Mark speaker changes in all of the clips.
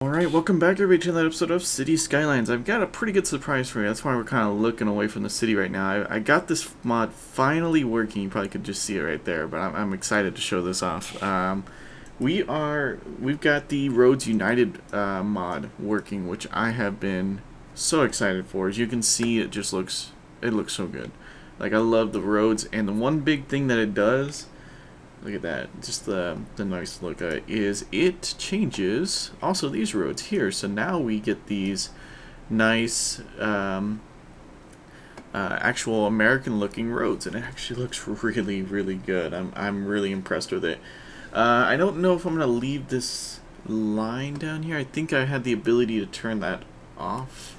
Speaker 1: Alright, welcome back everybody to another episode of City Skylines. I've got a pretty good surprise for you. That's why we're kind of looking away from the city right now. I got this mod finally working. You probably could just see it right there, but I'm excited to show this off. We've got the Roads United mod working, which I have been so excited for. As you can see, it looks so good. Like, I love the roads, and the one big thing that it does, look at that, just the nice look is it changes also these roads here. So now we get these nice actual American looking roads, and it actually looks really, really good. I'm really impressed with it. I don't know if I'm gonna leave this line down here. I think I had the ability to turn that off.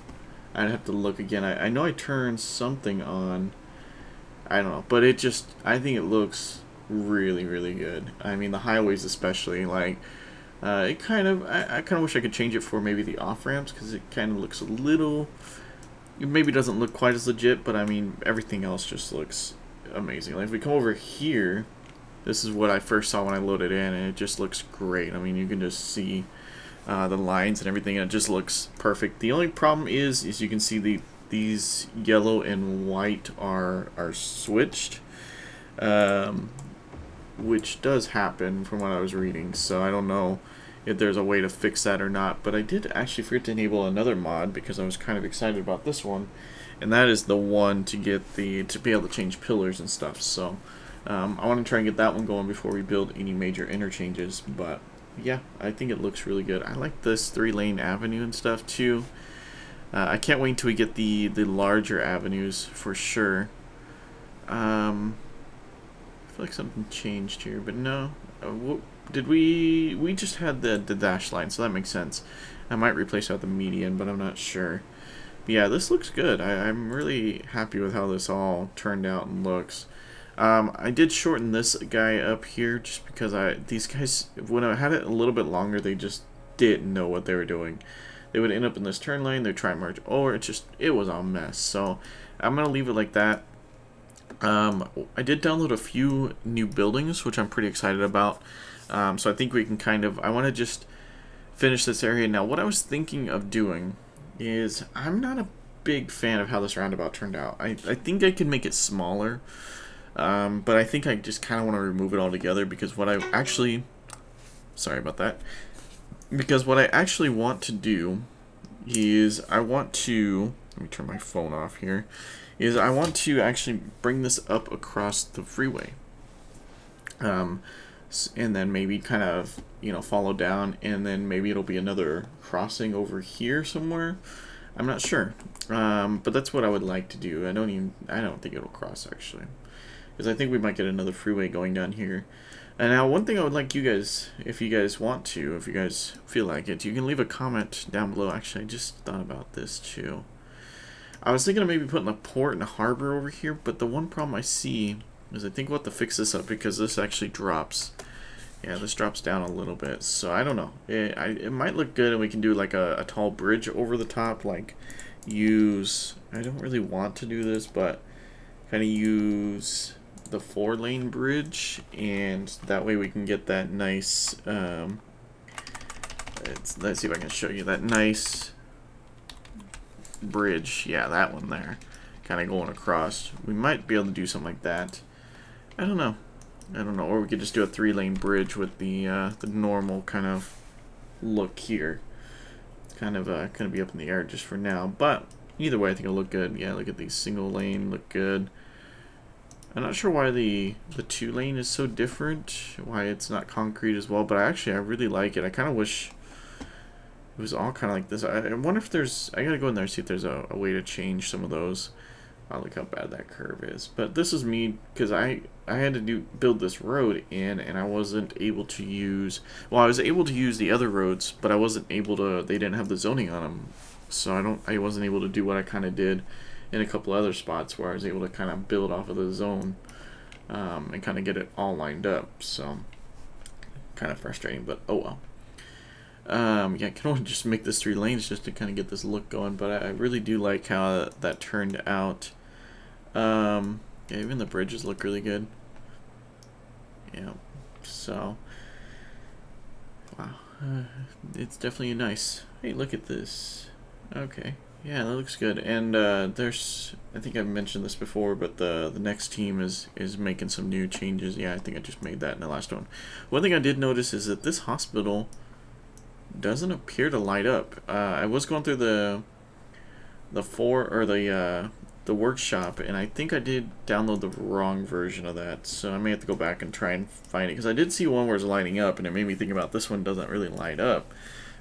Speaker 1: I'd have to look again. I know I turned something on. I don't know, but I think it looks really, really good. I mean, the highways especially, like, I kind of wish I could change it for maybe the off ramps, because it kind of looks a little, it maybe doesn't look quite as legit, but I mean, everything else just looks amazing. Like, if we come over here, this is what I first saw when I loaded in, and it just looks great. I mean, you can just see the lines and everything, and it just looks perfect. The only problem is you can see these yellow and white are switched. Which does happen from what I was reading, so I don't know if there's a way to fix that or not. But I did actually forget to enable another mod because I was kind of excited about this one, and that is the one to be able to change pillars and stuff. So I want to try and get that one going before we build any major interchanges. But yeah, I think it looks really good. I like this 3-lane avenue and stuff too. I can't wait until we get the larger avenues for sure. I feel like something changed here, but no. Did we just had the dash line, so that makes sense. I might replace out the median, but I'm not sure. But yeah, this looks good. I'm really happy with how this all turned out and looks. I did shorten this guy up here just because these guys, when I had it a little bit longer, they just didn't know what they were doing. They would end up in this turn lane, they'd try and merge, or it was a mess. So I'm gonna leave it like that. I did download a few new buildings, which I'm pretty excited about. So I think we can I want to just finish this area. Now, what I was thinking of doing is, I'm not a big fan of how this roundabout turned out. I think I could make it smaller, but I think I just kind of want to remove it altogether, because sorry about that. Because what I actually want to do is, let me turn my phone off here, I want to actually bring this up across the freeway. And then maybe kind of, follow down, and then maybe it'll be another crossing over here somewhere. I'm not sure. But that's what I would like to do. I don't think it'll cross, actually, because I think we might get another freeway going down here. And now, one thing I would like you guys, if you guys feel like it, you can leave a comment down below. Actually, I just thought about this too. I was thinking of maybe putting a port and a harbor over here, but the one problem I see is I think we'll have to fix this up, because this actually drops. Yeah, this drops down a little bit, so I don't know. It might look good, and we can do like a tall bridge over the top, like I don't really want to do this, but kind of use the 4-lane bridge, and that way we can get that nice, let's see if I can show you that nice bridge. Yeah, that one there, kind of going across. We might be able to do something like that. I don't know, or we could just do a 3-lane bridge with the normal kind of look here. It's kind of gonna be up in the air just for now, but either way I think it'll look good. Yeah, look at these single lane, look good. I'm not sure why the 2-lane is so different, why it's not concrete as well, but I really like it. I kind of wish it was all kind of like this. I wonder if I gotta go in there and see if there's a way to change some of those. Oh, look how bad that curve is. But this is me, because I had to build this road in, and I wasn't able to use, well, I was able to use the other roads, but I wasn't able to, they didn't have the zoning on them. So I wasn't able to do what I kind of did in a couple other spots, where I was able to kind of build off of the zone, and kind of get it all lined up. So kind of frustrating, but oh well. Yeah, I can only just make this 3 lanes just to kind of get this look going, but I really do like how that turned out. Yeah, even the bridges look really good. Yeah, so wow. It's definitely nice. Hey, look at this. Okay. Yeah, that looks good. And there's, I think I've mentioned this before, but the next team is making some new changes. Yeah, I think I just made that in the last one. One thing I did notice is that this hospital doesn't appear to light up. I was going through the workshop, and I think I did download the wrong version of that, so I may have to go back and try and find it, because I did see one where it's lighting up, and it made me think about this one doesn't really light up,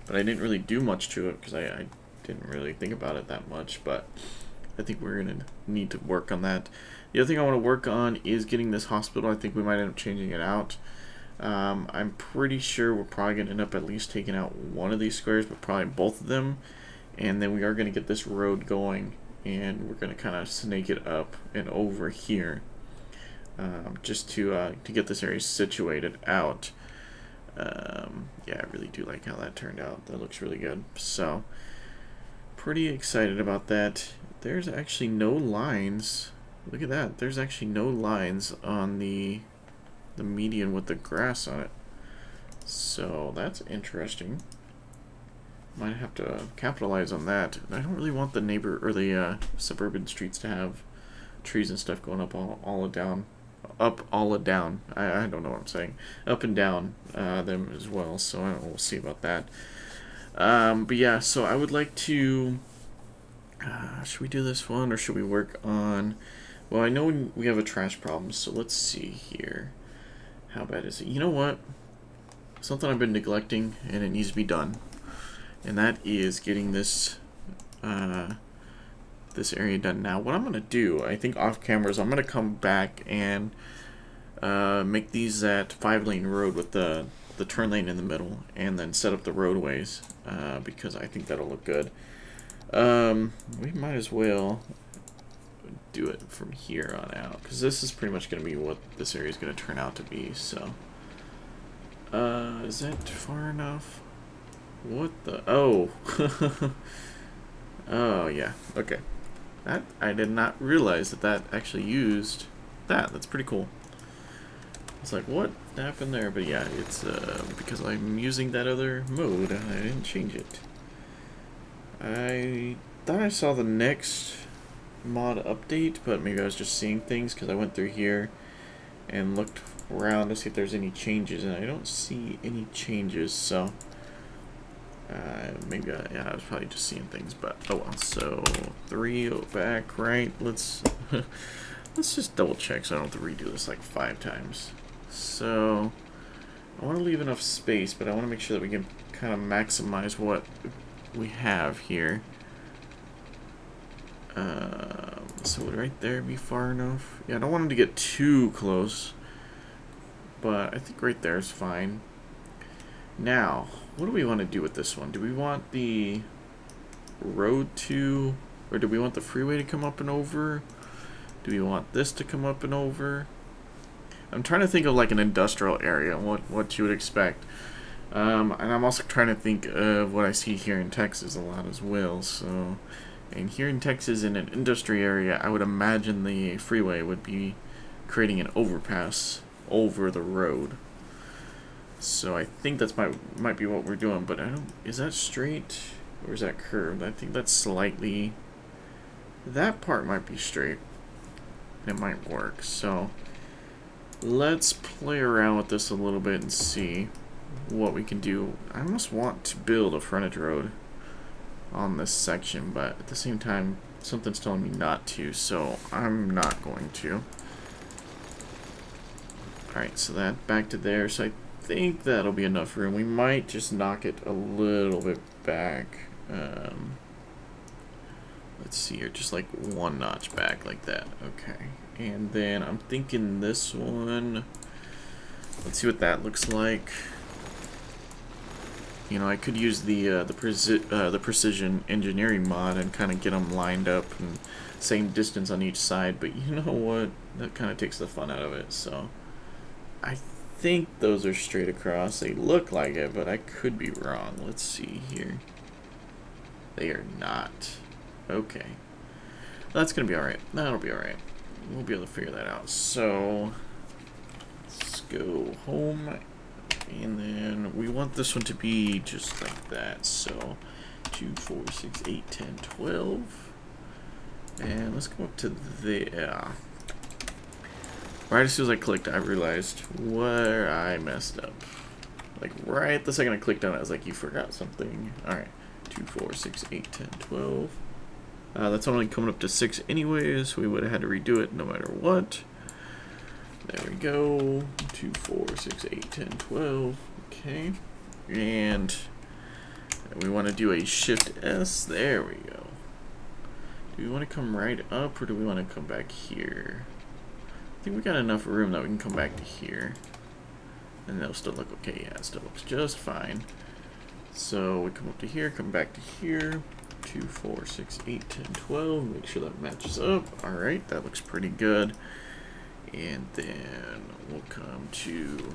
Speaker 1: but I didn't really do much to it, because I didn't really think about it that much, but I think we're going to need to work on that. The other thing I want to work on is getting this hospital. I think we might end up changing it out. I'm pretty sure we're probably going to end up at least taking out one of these squares, but probably both of them, and then we are going to get this road going, and we're going to kind of snake it up and over here, just to get this area situated out. Yeah, I really do like how that turned out. That looks really good. So, pretty excited about that. There's actually no lines. Look at that. There's actually no lines on the median with the grass on it. So, that's interesting. Might have to capitalize on that. I don't really want the neighbor or the suburban streets to have trees and stuff going up all down. I don't know what I'm saying. Up and down them as well. So I don't know, we'll see about that. But yeah, so I would like to. Should we do this one or should we work on? Well, I know we have a trash problem, so let's see here. How bad is it? You know what? Something I've been neglecting and it needs to be done. And that is getting this this area done. Now, what I'm gonna do, I think off camera, is I'm gonna come back and make these that 5-lane road with the turn lane in the middle, and then set up the roadways because I think that'll look good. We might as well do it from here on out, because this is pretty much gonna be what this area is gonna turn out to be. So, is that far enough? What the? Oh. Oh, yeah. Okay. That, I did not realize that actually used that. That's pretty cool. It's like, what happened there? But yeah, it's because I'm using that other mode and I didn't change it. I thought I saw the next mod update, but maybe I was just seeing things because I went through here and looked around to see if there's any changes, and I don't see any changes, so maybe I was probably just seeing things, but oh well. So 3 back, right? Let's let's just double check so I don't have to redo this like 5 times. So I want to leave enough space, but I want to make sure that we can kind of maximize what we have here. So would right there be far enough? Yeah, I don't want them to get too close, but I think right there is fine. Now, what do we want to do with this one? Do we want the road to, or do we want the freeway to come up and over? Do we want this to come up and over? I'm trying to think of like an industrial area, what you would expect. And I'm also trying to think of what I see here in Texas a lot as well. So, and here in Texas, in an industry area, I would imagine the freeway would be creating an overpass over the road. So I think that's might be what we're doing, but I don't. Is that straight or is that curved? I think that's slightly. That part might be straight. It might work. So let's play around with this a little bit and see what we can do. I almost want to build a frontage road on this section, but at the same time, something's telling me not to, so I'm not going to. Alright, so that back to there. So I think that'll be enough room. We might just knock it a little bit back. Let's see here, just like 1 notch back like that. Okay, and then I'm thinking this one. Let's see what that looks like. You know, I could use the precision engineering mod and kind of get them lined up and same distance on each side. But you know what? That kind of takes the fun out of it. So I think those are straight across. They look like it, but I could be wrong. Let's see here. They are not. Okay. That's going to be alright. That'll be alright. We'll be able to figure that out. So let's go home And then we want this one to be just like that. So 2, 4, 6, 8, 10, 12. And let's go up to there. Right as soon as I clicked, I realized where I messed up. Like right the second I clicked on it, I was like, you forgot something. Alright. 2, 4, 6, 8, 10, 12. That's only coming up to 6 anyways. We would have had to redo it no matter what. There we go. 2, 4, 6, 8, 10, 12. Okay. And we want to do a Shift S. There we go. Do we want to come right up or do we want to come back here? I think we got enough room that we can come back to here. And they'll still look okay. Yeah, it still looks just fine. So we come up to here, come back to here. 2, 4, 6, 8, 10, 12. Make sure that matches up. Alright, that looks pretty good. And then we'll come to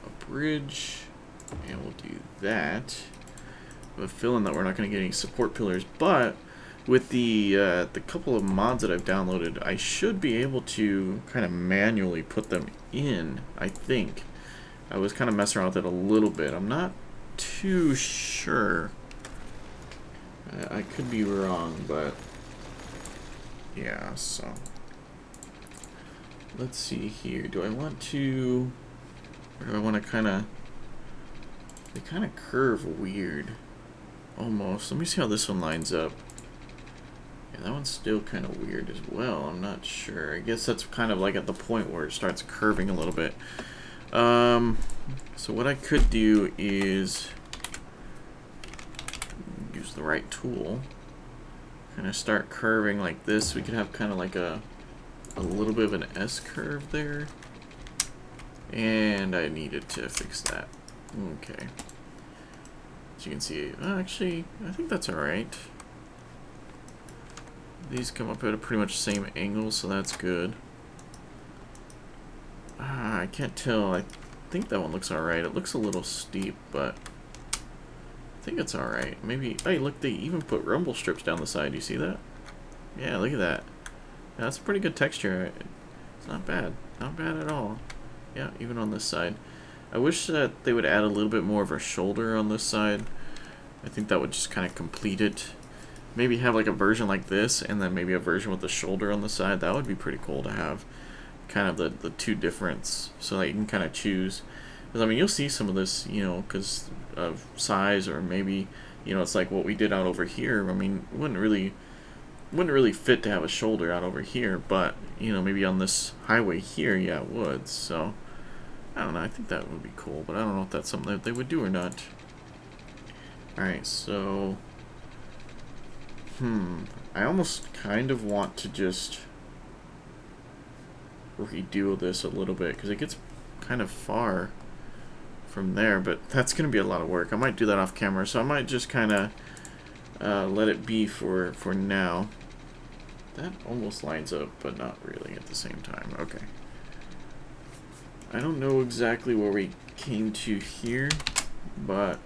Speaker 1: a bridge. And we'll do that. I have a feeling that we're not going to get any support pillars, but with the couple of mods that I've downloaded, I should be able to kind of manually put them in, I think. I was kind of messing around with it a little bit. I'm not too sure. I could be wrong, but yeah, so let's see here. Do I want to, or do I want to kind of, they kind of curve weird, almost. Let me see how this one lines up. Yeah, that one's still kind of weird as well. I'm not sure. I guess that's kind of like at the point where it starts curving a little bit. So what I could do is use the right tool. Kind of start curving like this. We could have kind of like a little bit of an S curve there. And I needed to fix that. Okay. As you can see, actually, I think that's alright. These come up at a pretty much same angle, so that's good. I can't tell. I think that one looks alright. It looks a little steep, but I think it's alright. Maybe, hey, look, they even put rumble strips down the side. You see that? Yeah, look at that. Yeah, that's a pretty good texture. It's not bad. Not bad at all. Yeah, even on this side. I wish that they would add a little bit more of a shoulder on this side. I think that would just kind of complete it. Maybe have like a version like this, and then maybe a version with the shoulder on the side. That would be pretty cool to have kind of the two difference, so that you can kind of choose. Because I mean, you'll see some of this, you know, because of size, or maybe, you know, it's like what we did out over here. I mean, it wouldn't really fit to have a shoulder out over here, but you know, maybe on this highway here, yeah, it would. So I don't know. I think that would be cool, but I don't know if that's something that they would do or not. All right, so. I almost kind of want to just redo this a little bit, because it gets kind of far from there, but that's going to be a lot of work. I might do that off camera, so I might just kind of let it be for now. That almost lines up, but not really at the same time. Okay. I don't know exactly where we came to here, but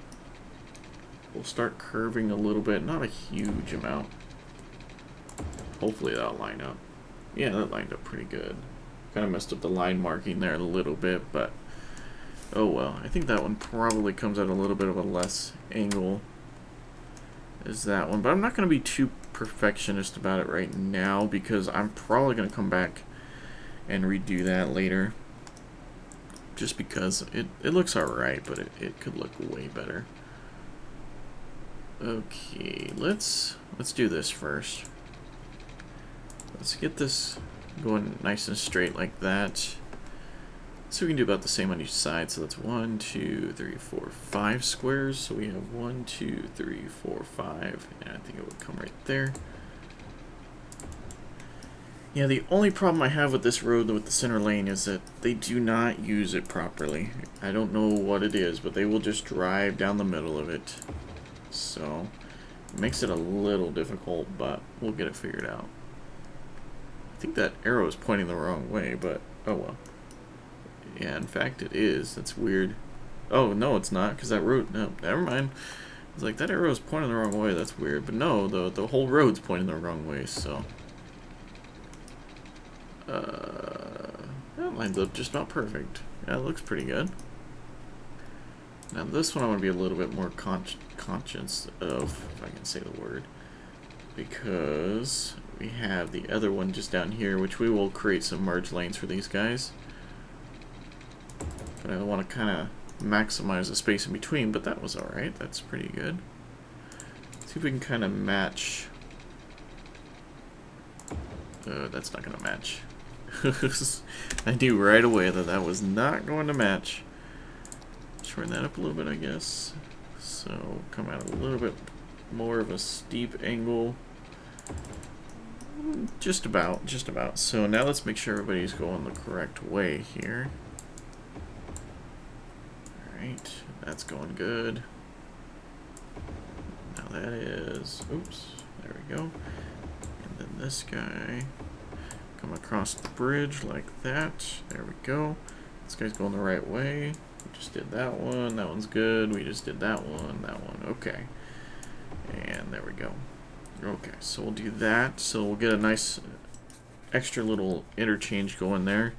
Speaker 1: we'll start curving a little bit, not a huge amount. Hopefully that'll line up. Yeah, that lined up pretty good. Kind of messed up the line marking there a little bit, but oh well. I think that one probably comes at a little bit of a less angle as that one, but I'm not going to be too perfectionist about it right now, because I'm probably going to come back and redo that later. Just because it looks alright, but it could look way better. Okay, let's do this first. Let's get this going nice and straight like that. So we can do about the same on each side. So that's 1, 2, 3, 4, 5 squares. So we have 1, 2, 3, 4, 5, and I think it would come right there. Yeah, the only problem I have with this road with the center lane is that they do not use it properly. I don't know what it is, but they will just drive down the middle of it. So it makes it a little difficult, but we'll get it figured out. I think that arrow is pointing the wrong way, but oh well. Yeah, in fact it is. That's weird. Oh, no, it's not, because that road... No, never mind. It's like, that arrow is pointing the wrong way. That's weird. But no, the whole road's pointing the wrong way, so... that lines up just about perfect. Yeah, it looks pretty good. Now this one I want to be a little bit more conscious of, if I can say the word, because we have the other one just down here, which we will create some merge lanes for these guys. But I want to kind of maximize the space in between, but that was alright. That's pretty good. See if we can kind of match. That's not going to match. I knew right away that that was not going to match. Shorten that up a little bit, I guess. So come out a little bit more of a steep angle. Just about, just about. So now let's make sure everybody's going the correct way here. Alright, that's going good. Now that is, oops, there we go. And then this guy, come across the bridge like that. There we go. This guy's going the right way. We just did that one. That one's good. We just did that one. That one. Okay. And there we go. Okay, so we'll do that. So we'll get a nice extra little interchange going there.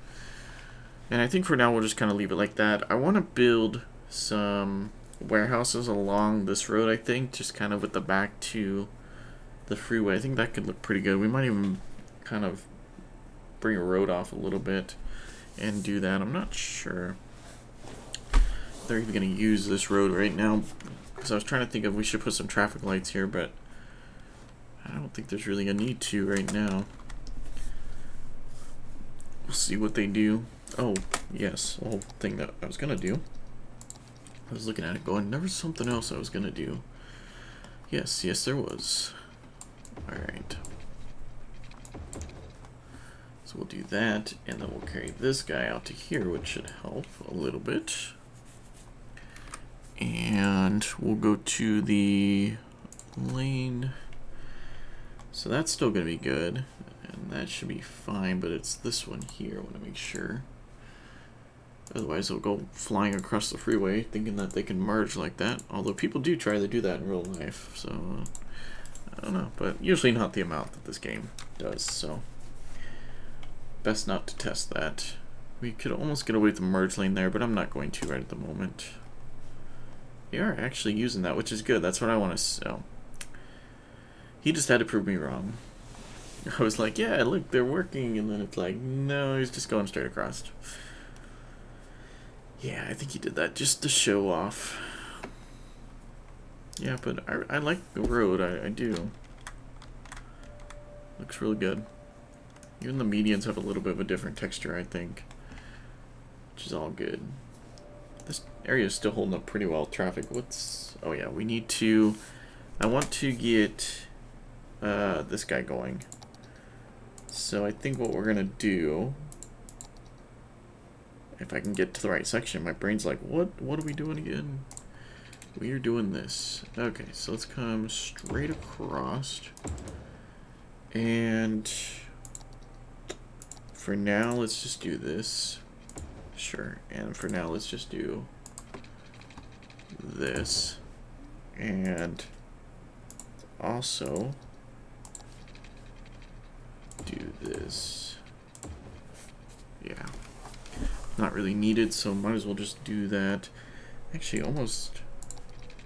Speaker 1: And I think for now we'll just kind of leave it like that. I want to build some warehouses along this road, I think, just kind of with the back to the freeway. I think that could look pretty good. We might even kind of bring a road off a little bit and do that. I'm not sure if they're even going to use this road right now, because I was trying to think if we should put some traffic lights here, but I don't think there's really a need to right now. We'll see what they do. Oh, yes, the whole thing that I was going to do. I was looking at it going, there was something else I was going to do. Yes, yes there was. Alright. So we'll do that, and then we'll carry this guy out to here, which should help a little bit. And we'll go to the lane. So that's still going to be good, and that should be fine, but it's this one here I want to make sure. Otherwise they'll go flying across the freeway thinking that they can merge like that. Although people do try to do that in real life, so I don't know. But usually not the amount that this game does, so best not to test that. We could almost get away with the merge lane there, but I'm not going to right at the moment. They are actually using that, which is good. That's what I want to sell. He just had to prove me wrong. I was like, yeah, look, they're working, and then it's like, no, he's just going straight across. Yeah, I think he did that just to show off. Yeah, but I like the road, I do. Looks really good. Even the medians have a little bit of a different texture, I think. Which is all good. This area is still holding up pretty well. Traffic, what's... Oh yeah, we need to... I want to get this guy going. So I think what we're going to do... If I can get to the right section, my brain's like, what are we doing again? We are doing this. Okay, so let's come straight across. And for now, let's just do this. Sure. And for now, let's just do this. And also do this. Yeah. Not really needed, so might as well just do that. Actually, almost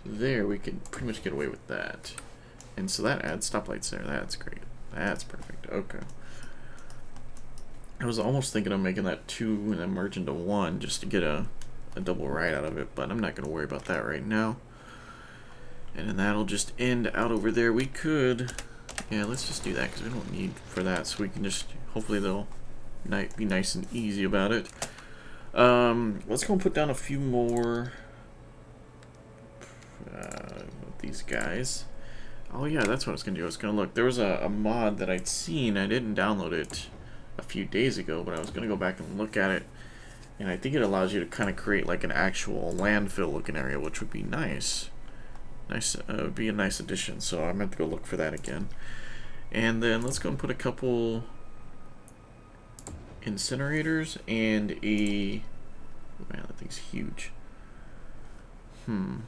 Speaker 1: there, we could pretty much get away with that. And so that adds stoplights there. That's great. That's perfect. Okay. I was almost thinking of making that 2 and then merge into 1 just to get a double right out of it, but I'm not going to worry about that right now. And then that'll just end out over there. We could... Yeah, let's just do that because we don't need for that, so we can just... Hopefully they'll be nice and easy about it. Let's go and put down a few more of these guys. Oh yeah, that's what I was gonna do. I was gonna look. There was a mod that I'd seen. I didn't download it a few days ago, but I was gonna go back and look at it. And I think it allows you to kind of create like an actual landfill looking area, which would be nice. Would be a nice addition. So I meant to go look for that again. And then let's go and put a couple incinerators and a... Man, that thing's huge. I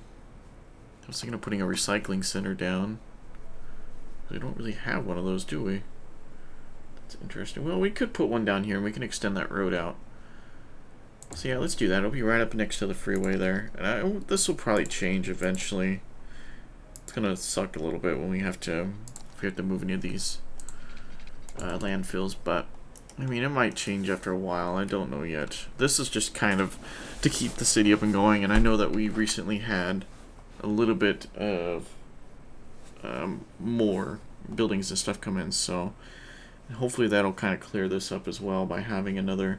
Speaker 1: was thinking of putting a recycling center down. We don't really have one of those, do we? That's interesting. Well, we could put one down here and we can extend that road out. So yeah, let's do that. It'll be right up next to the freeway there. And this will probably change eventually. It's gonna suck a little bit when we have to move any of these landfills, but I mean, it might change after a while. I don't know yet. This is just kind of to keep the city up and going, and I know that we recently had a little bit of more buildings and stuff come in, so hopefully that'll kind of clear this up as well by having another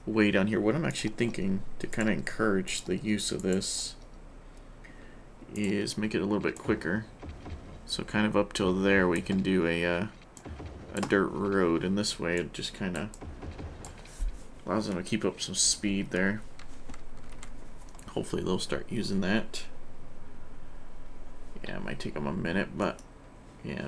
Speaker 1: way down here. What I'm actually thinking to kind of encourage the use of this is make it a little bit quicker. So kind of up till there we can do a dirt road, and this way it just kind of allows them to keep up some speed there. Hopefully they'll start using that. Yeah, it might take them a minute, but yeah,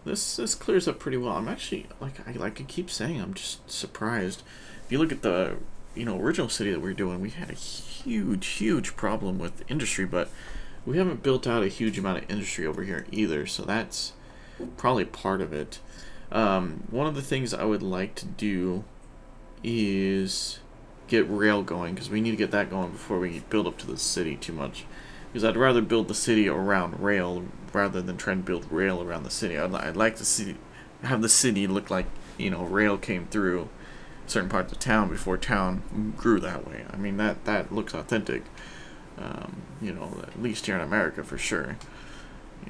Speaker 1: this clears up pretty well. I'm actually, like I keep saying, I'm just surprised. If you look at the original city that we were doing, we had a huge problem with industry, but we haven't built out a huge amount of industry over here either, so that's probably part of it. One of the things I would like to do is get rail going, because we need to get that going before we build up to the city too much. Because I'd rather build the city around rail rather than try and build rail around the city. I'd like to have the city look like rail came through certain parts of town before town grew that way. I mean that looks authentic. At least here in America for sure.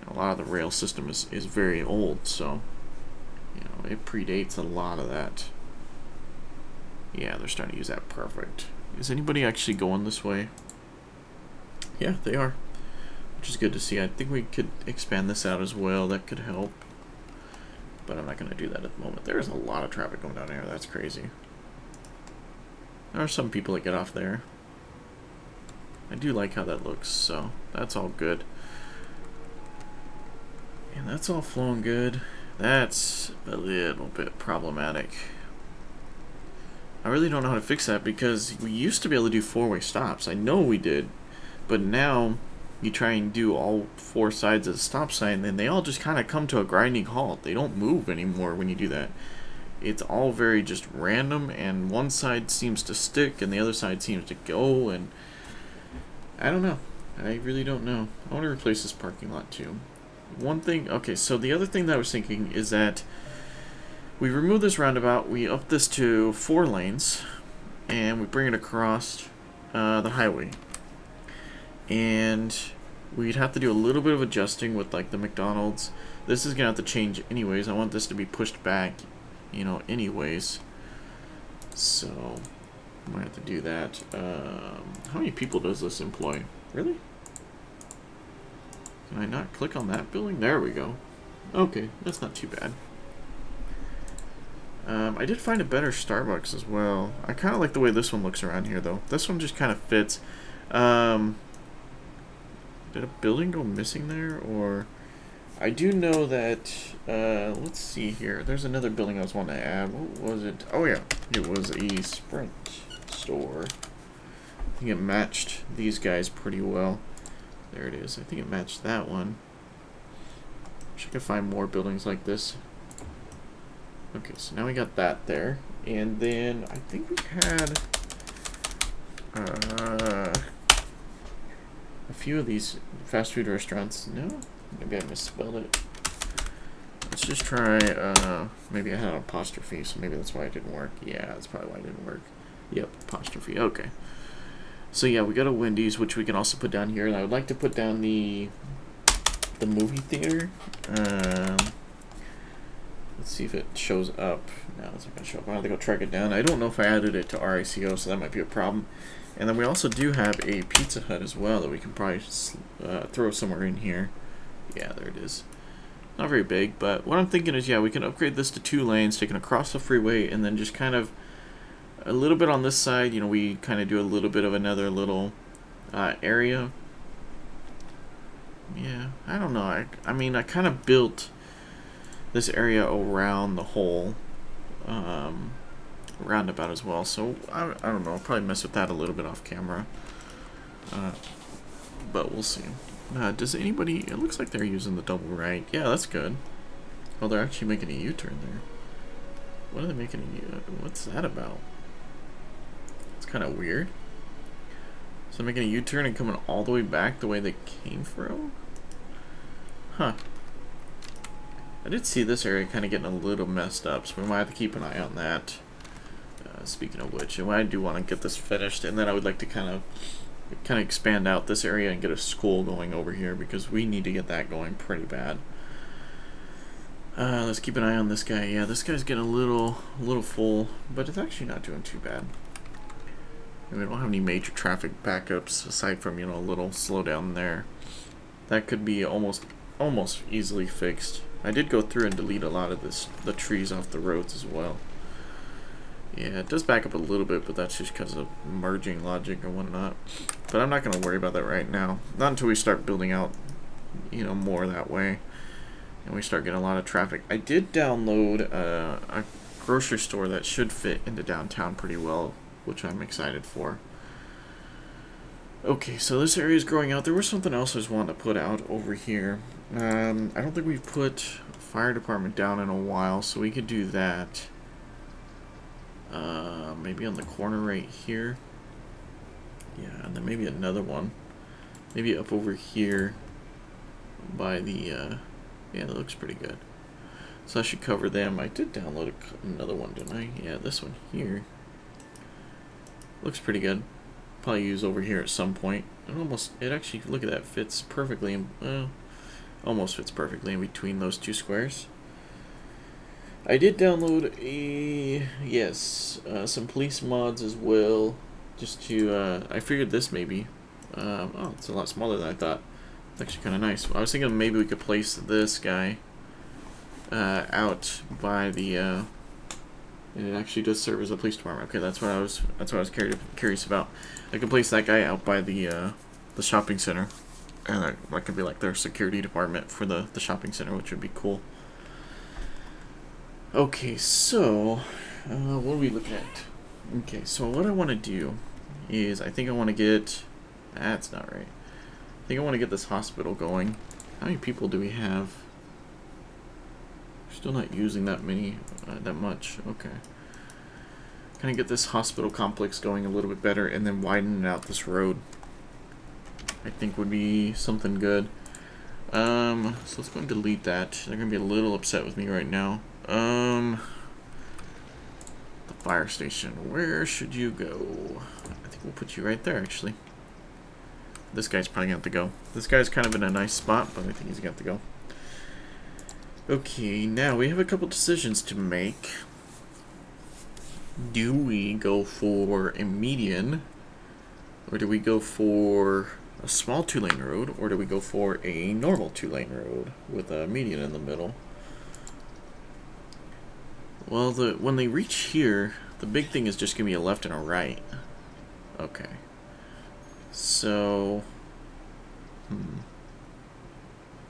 Speaker 1: A lot of the rail system is very old, so it predates a lot of that. Yeah, they're starting to use that. Perfect. Is anybody actually going this way? Yeah, they are, which is good to see. I think we could expand this out as well. That could help, but I'm not going to do that at the moment. There's a lot of traffic going down here. That's crazy. There are some people that get off there. I do like how that looks, so that's all good. And that's all flowing good. That's a little bit problematic. I really don't know how to fix that, because we used to be able to do four-way stops. I know we did, but now you try and do all four sides of the stop sign, and they all just kind of come to a grinding halt. They don't move anymore when you do that. It's all very just random, and one side seems to stick and the other side seems to go, and I don't know. I really don't know. I want to replace this parking lot too. One thing, okay, so the other thing that I was thinking is that we remove this roundabout, we up this to 4 lanes, and we bring it across the highway. And we'd have to do a little bit of adjusting with like the McDonald's. This is gonna have to change anyways. I want this to be pushed back, anyways. So I'm gonna have to do that. How many people does this employ? Really? Can I not click on that building? There we go. Okay, that's not too bad. I did find a better Starbucks as well. I kind of like the way this one looks around here, though. This one just kind of fits. Did a building go missing there? Or I do know that, let's see here. There's another building I was wanting to add. What was it? Oh, yeah. It was a Sprint store. I think it matched these guys pretty well. There it is. I think it matched that one. Wish I could find more buildings like this. Okay, so now we got that there. And then I think we had a few of these fast food restaurants. No? Maybe I misspelled it. Let's just try, maybe I had an apostrophe, so maybe that's why it didn't work. Yeah, that's probably why it didn't work. Yep, apostrophe. Okay. So yeah, we got a Wendy's, which we can also put down here. And I would like to put down the movie theater. Let's see if it shows up. No, it's not going to show up. I'll have to go track it down. I don't know if I added it to RICO, so that might be a problem. And then we also do have a Pizza Hut as well that we can probably throw somewhere in here. Yeah, there it is. Not very big, but what I'm thinking is, yeah, we can upgrade this to 2 lanes, taking across the freeway, and then just kind of a little bit on this side. We kind of do a little bit of another little area. Yeah, I don't know. I mean, I kind of built this area around the whole roundabout as well, so I don't know, I'll probably mess with that a little bit off camera, but we'll see. Does anybody, it looks like they're using the double right. Yeah, that's good. Oh, they're actually making a U-turn there. What are they making what's that about? It's kind of weird. So making a U-turn and coming all the way back the way they came from? Huh. I did see this area kind of getting a little messed up, so we might have to keep an eye on that. Speaking of which, I do want to get this finished, and then I would like to kind of expand out this area and get a school going over here, because we need to get that going pretty bad. Let's keep an eye on this guy. Yeah, this guy's getting a little full, but it's actually not doing too bad. And we don't have any major traffic backups aside from, you know, a little slowdown there. That could be almost easily fixed. I did go through and delete a lot of the trees off the roads as well. Yeah, it does back up a little bit, but that's just because of merging logic and whatnot. But I'm not going to worry about that right now. Not until we start building out, you know, more that way. And we start getting a lot of traffic. I did download a grocery store that should fit into downtown pretty well, which I'm excited for. Okay, so this area is growing out. There was something else I just wanted to put out over here. I don't think we've put fire department down in a while, so we could do that. Maybe on the corner right here. Yeah, and then maybe another one. Maybe up over here by the, yeah, that looks pretty good. So I should cover them. I did download another one, didn't I? Yeah, this one here. Looks pretty good. Probably use over here at some point. It actually, look at that, fits perfectly in, almost fits perfectly in between those two squares. I did download some police mods as well, just to, I figured this maybe, oh, it's a lot smaller than I thought. It's actually kind of nice. I was thinking maybe we could place this guy, out by the, and it actually does serve as a police department. Okay, that's what I was curious about. I could place that guy out by the shopping center, and that could be like their security department for the shopping center, which would be cool. Okay, so what are we looking at? Okay, so what I want to do is I think I want to get. That's not right. I think I want to get this hospital going. How many people do we have? Still not using that much. Okay. Kind of get this hospital complex going a little bit better, and then widen out this road. I think would be something good. So let's go and delete that. They're gonna be a little upset with me right now. The fire station. Where should you go? I think we'll put you right there, actually. This guy's probably gonna have to go. This guy's kind of in a nice spot, but I think he's gonna have to go. Okay, now we have a couple decisions to make. Do we go for a median, or do we go for a small 2-lane road, or do we go for a normal 2-lane road with a median in the middle? Well, when they reach here, the big thing is just gonna be a left and a right. Okay. So,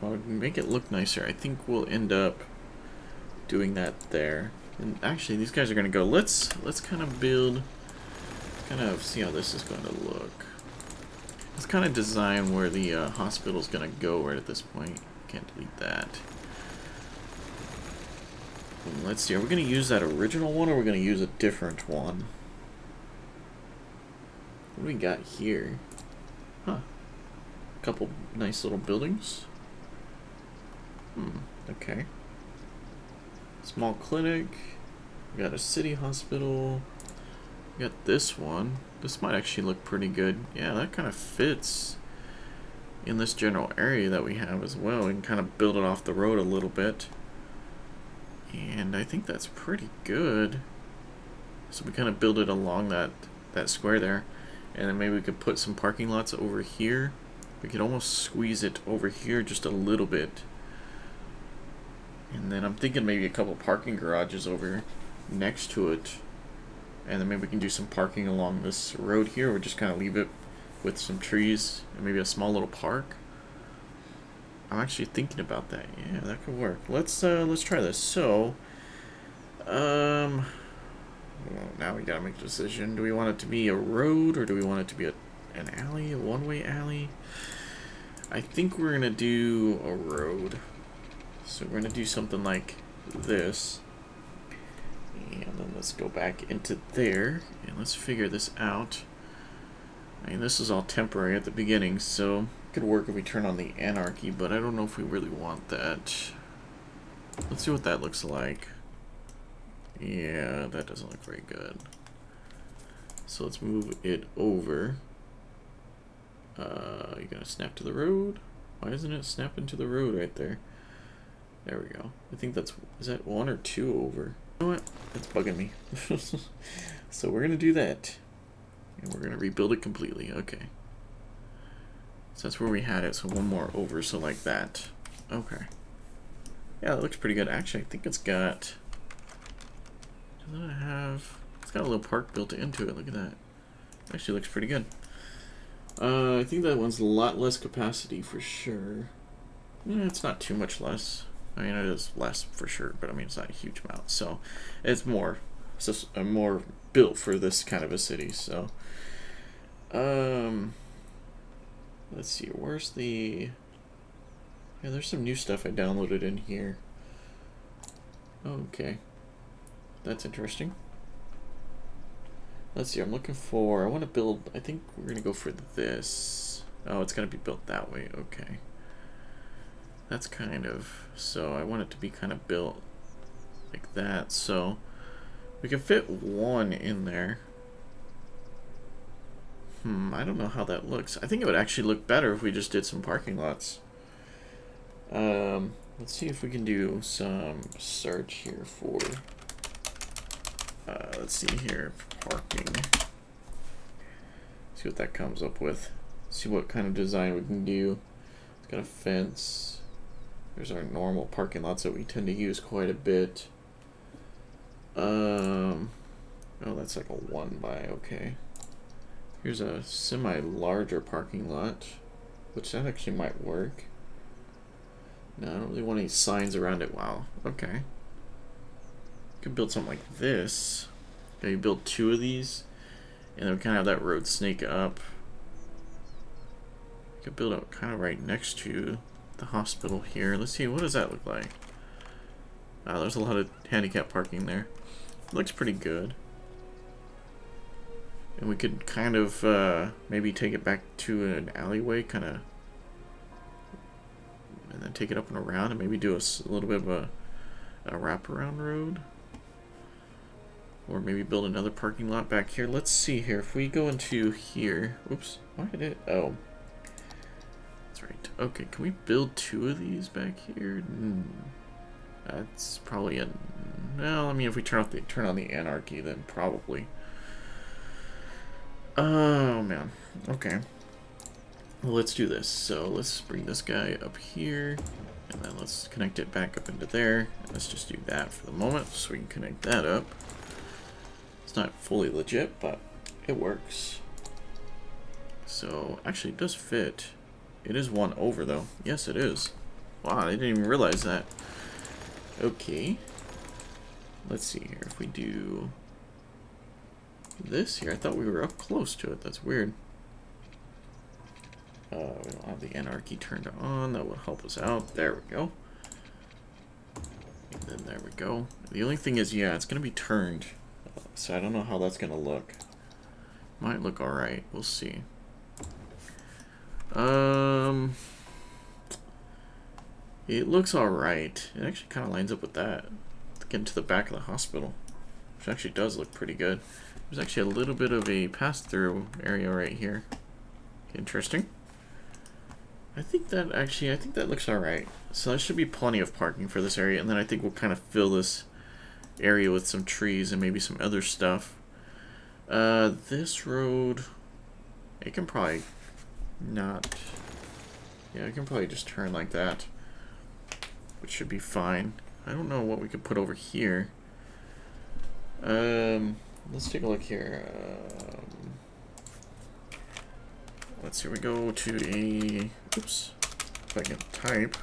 Speaker 1: well, to make it look nicer, I think we'll end up doing that there. And actually, these guys are gonna go. Let's kind of build, see how this is going to look. Let's kind of design where the hospital's gonna go right at this point. Can't delete that. And let's see, are we gonna use that original one, or are we gonna use a different one? What do we got here? Huh. A couple nice little buildings. Okay. Small clinic. We got a city hospital. We got this one. This might actually look pretty good. Yeah, that kind of fits in this general area that we have as well. We can kind of build it off the road a little bit. And I think that's pretty good. So we kind of build it along that square there. And then maybe we could put some parking lots over here. We could almost squeeze it over here just a little bit. And then I'm thinking maybe a couple parking garages over next to it. And then maybe we can do some parking along this road here, or just kind of leave it with some trees and maybe a small little park. I'm actually thinking about that. Yeah, that could work. Let's try this. So, well, now we gotta make a decision. Do we want it to be a road, or do we want it to be an alley, a one-way alley? I think we're gonna do a road. So we're gonna do something like this. And then let's go back into there and let's figure this out. I mean, this is all temporary at the beginning, so it could work if we turn on the anarchy, but I don't know if we really want that. Let's see what that looks like. Yeah, that doesn't look very good. So let's move it over. You gonna snap to the road? Why isn't it snapping to the road right there? There we go. I think that's, is that 1 or 2 over? You know what? That's bugging me. So we're gonna do that. And we're gonna rebuild it completely. Okay. So that's where we had it, so 1 more over, so like that. Okay. Yeah, that looks pretty good. Actually, I think it's got, doesn't it have, it's got a little park built into it. Look at that. Actually looks pretty good. I think that one's a lot less capacity for sure. Yeah, it's not too much less. I mean, it is less for sure, but I mean, it's not a huge amount. So it's more, more built for this kind of a city. So, let's see. Where's the? Yeah, there's some new stuff I downloaded in here. Okay, that's interesting. Let's see, I'm looking for, I want to build, I think we're going to go for this. Oh, it's going to be built that way, okay. That's kind of, so I want it to be kind of built like that, so we can fit 1 in there. I don't know how that looks. I think it would actually look better if we just did some parking lots. Let's see if we can do some search here for... let's see here, parking. See what that comes up with. See what kind of design we can do. It's got a fence. There's our normal parking lots that we tend to use quite a bit. Oh, that's like a 1 by, okay. Here's a semi-larger parking lot, which that actually might work. No, I don't really want any signs around it. Wow, okay. Could build something like this. Okay, you build 2 of these, and then we kind of have that road snake up. You could build it kind of right next to the hospital here. Let's see, what does that look like? There's a lot of handicap parking there. Looks pretty good. And we could kind of maybe take it back to an alleyway, kind of, and then take it up and around, and maybe do a little bit of a wraparound road. Or maybe build another parking lot back here. Let's see here. If we go into here... Oops. Why did it... Oh. That's right. Okay, can we build 2 of these back here? That's probably a... Well, I mean, if we turn on the anarchy, then probably. Oh, man. Okay. Well, let's do this. So let's bring this guy up here. And then let's connect it back up into there. And let's just do that for the moment so we can connect that up. Not fully legit, but it works. So actually it does fit. It is 1 over though. Yes, it is. Wow, I didn't even realize that. Okay, let's see here. If we do this here, I thought we were up close to it. That's weird. We don't have the anarchy turned on. That would help us out. There we go. And then there we go. The only thing is, yeah, it's gonna be turned. So I don't know how that's gonna look. Might look alright. We'll see. It looks alright. It actually kind of lines up with that. Getting to the back of the hospital, which actually does look pretty good. There's actually a little bit of a pass-through area right here. Interesting. I think that looks alright. So there should be plenty of parking for this area, and then I think we'll kind of fill this area with some trees and maybe some other stuff. This road, it can probably not, yeah, it can probably just turn like that, which should be fine. I don't know what we could put over here. Let's take a look here. Let's see, we go to a, oops, if I can type.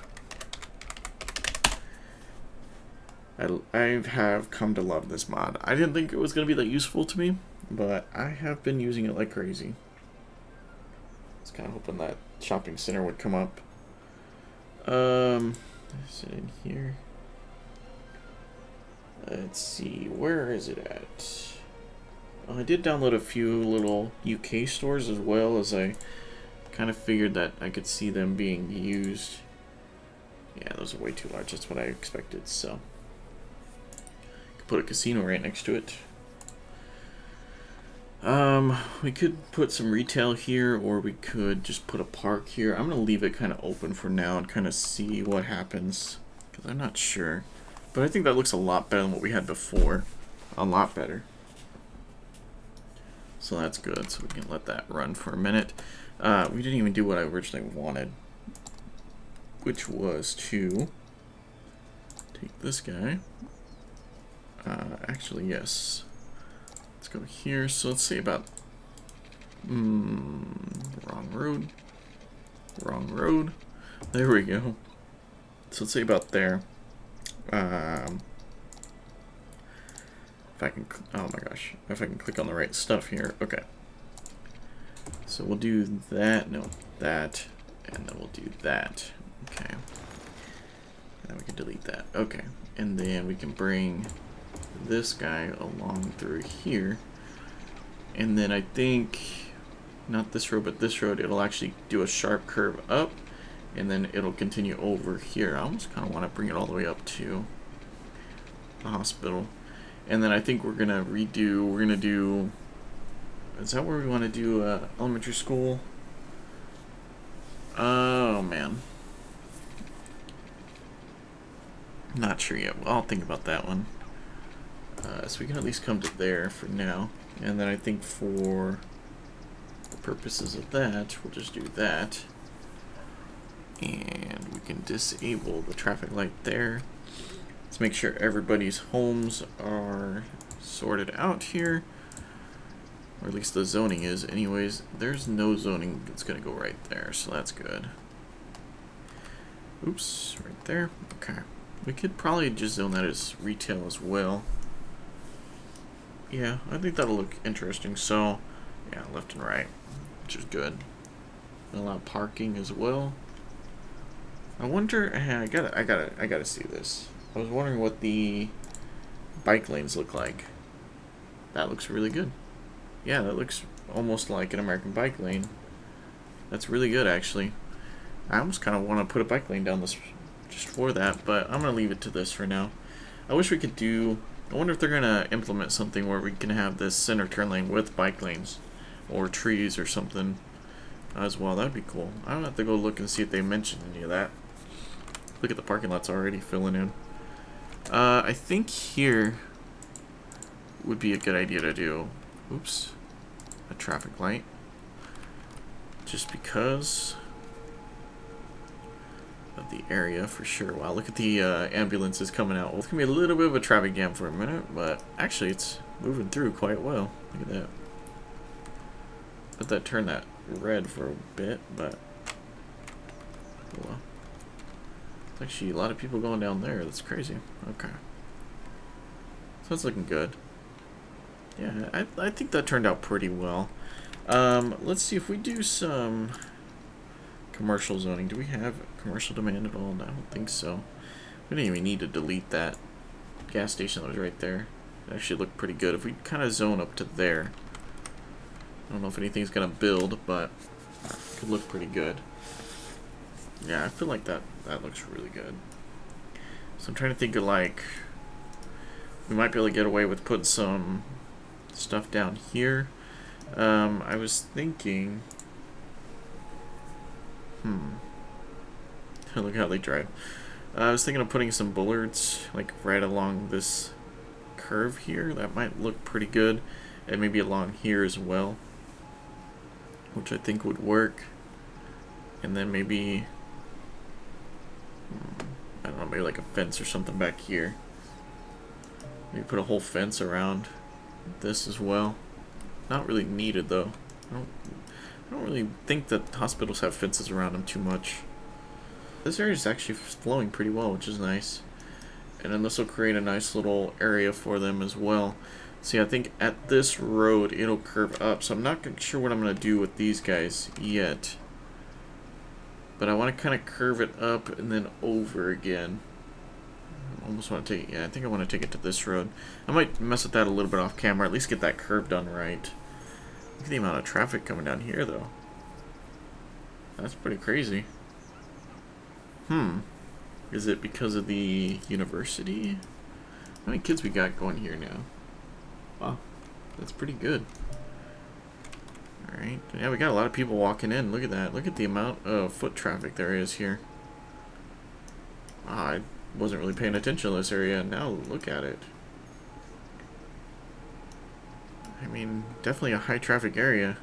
Speaker 1: I have come to love this mod. I didn't think it was going to be that useful to me, but I have been using it like crazy. I was kind of hoping that shopping center would come up. Is it in here? Let's see, where is it at? I did download a few little UK stores as well, as I kind of figured that I could see them being used. Yeah, those are way too large. That's what I expected, so. Could put a casino right next to it. We could put some retail here, or we could just put a park here. I'm going to leave it kind of open for now and kind of see what happens, because I'm not sure. But I think that looks a lot better than what we had before. A lot better. So that's good. So we can let that run for a minute. We didn't even do what I originally wanted, which was to take this guy. Actually, yes. Let's go here. So let's say about wrong road. Wrong road. There we go. So let's say about there. If I can, oh my gosh, if I can click on the right stuff here. Okay. So we'll do that, no, that, and then we'll do that. Okay. And then we can delete that. Okay. And then we can bring this guy along through here. And then I think, not this road, but this road, it'll actually do a sharp curve up. And then it'll continue over here. I almost kind of want to bring it all the way up to the hospital. And then I think we're going to redo, we're going to do, is that where we want to do elementary school? Oh, man. Not sure yet. Well, I'll think about that one. So we can at least come to there for now. And then I think for the purposes of that, we'll just do that. And we can disable the traffic light there. Let's make sure everybody's homes are sorted out here. Or at least the zoning is. Anyways, there's no zoning that's going to go right there, so that's good. Oops, right there. Okay. We could probably just zone that as retail as well. Yeah, I think that'll look interesting. So, yeah, left and right, which is good. Allow parking as well. I wonder. I gotta see this. I was wondering what the bike lanes look like. That looks really good. Yeah, that looks almost like an American bike lane. That's really good, actually. I almost kind of want to put a bike lane down this just for that, but I'm gonna leave it to this for now. I wish we could do. I wonder if they're gonna implement something where we can have this center turn lane with bike lanes, or trees or something as well. That'd be cool. I don't have to go look and see if they mentioned any of that. Look at the parking lots already filling in. I think here would be a good idea to do, oops, a traffic light. Just because of the area for sure. Wow, look at the ambulances coming out. Well, it's gonna be a little bit of a traffic jam for a minute, but actually it's moving through quite well. Look at that. Let that turn that red for a bit, but well. Actually, a lot of people going down there. That's crazy. Okay. So that's looking good. Yeah, I think that turned out pretty well. Let's see if we do some commercial zoning. Do we have commercial demand at all? No, I don't think so. We didn't even need to delete that gas station that was right there. It actually looked pretty good. If we kind of zone up to there. I don't know if anything's going to build, but it could look pretty good. Yeah, I feel like that looks really good. So I'm trying to think of, like, we might be able to get away with putting some stuff down here. I was thinking, look how they drive. I was thinking of putting some bullards, like, right along this curve here. That might look pretty good. And maybe along here as well, which I think would work. And then maybe, I don't know, maybe like a fence or something back here. Maybe put a whole fence around this as well. Not really needed though. I don't really think that hospitals have fences around them too much. This area is actually flowing pretty well, which is nice. And then this will create a nice little area for them as well. See, I think at this road it'll curve up, so I'm not sure what I'm going to do with these guys yet. But I want to kind of curve it up and then over again. almost want to take it. Yeah, I think I want to take it to this road. I might mess with that a little bit off camera. At least get that curve done right. Look at the amount of traffic coming down here, though. That's pretty crazy. Is it because of the university? How many kids we got going here now? Wow, that's pretty good. Alright, yeah, we got a lot of people walking in. Look at that. Look at the amount of foot traffic there is here. Wow, I wasn't really paying attention to this area. Now look at it. I mean, definitely a high traffic area.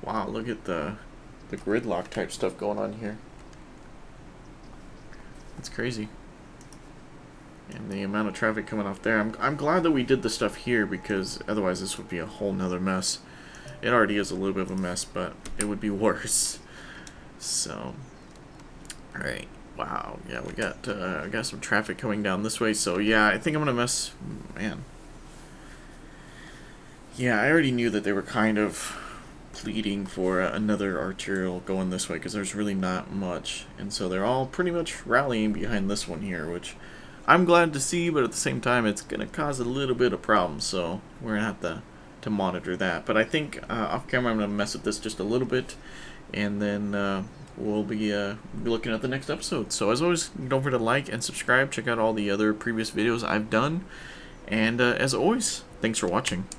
Speaker 1: Wow, look at the gridlock type stuff going on here. That's crazy. And the amount of traffic coming off there. I'm glad that we did the stuff here, because otherwise this would be a whole nother mess. It already is a little bit of a mess, but it would be worse. So, alright. Wow. Yeah, we got some traffic coming down this way. So yeah, I think I'm gonna mess. Man. Yeah, I already knew that they were kind of pleading for another arterial going this way, because there's really not much, and so they're all pretty much rallying behind this one here, which I'm glad to see, but at the same time it's gonna cause a little bit of problems, so we're gonna have to monitor that. But I think off camera I'm gonna mess with this just a little bit, and then we'll be looking at the next episode. So as always, don't forget to like and subscribe. Check out all the other previous videos I've done, and as always, thanks for watching.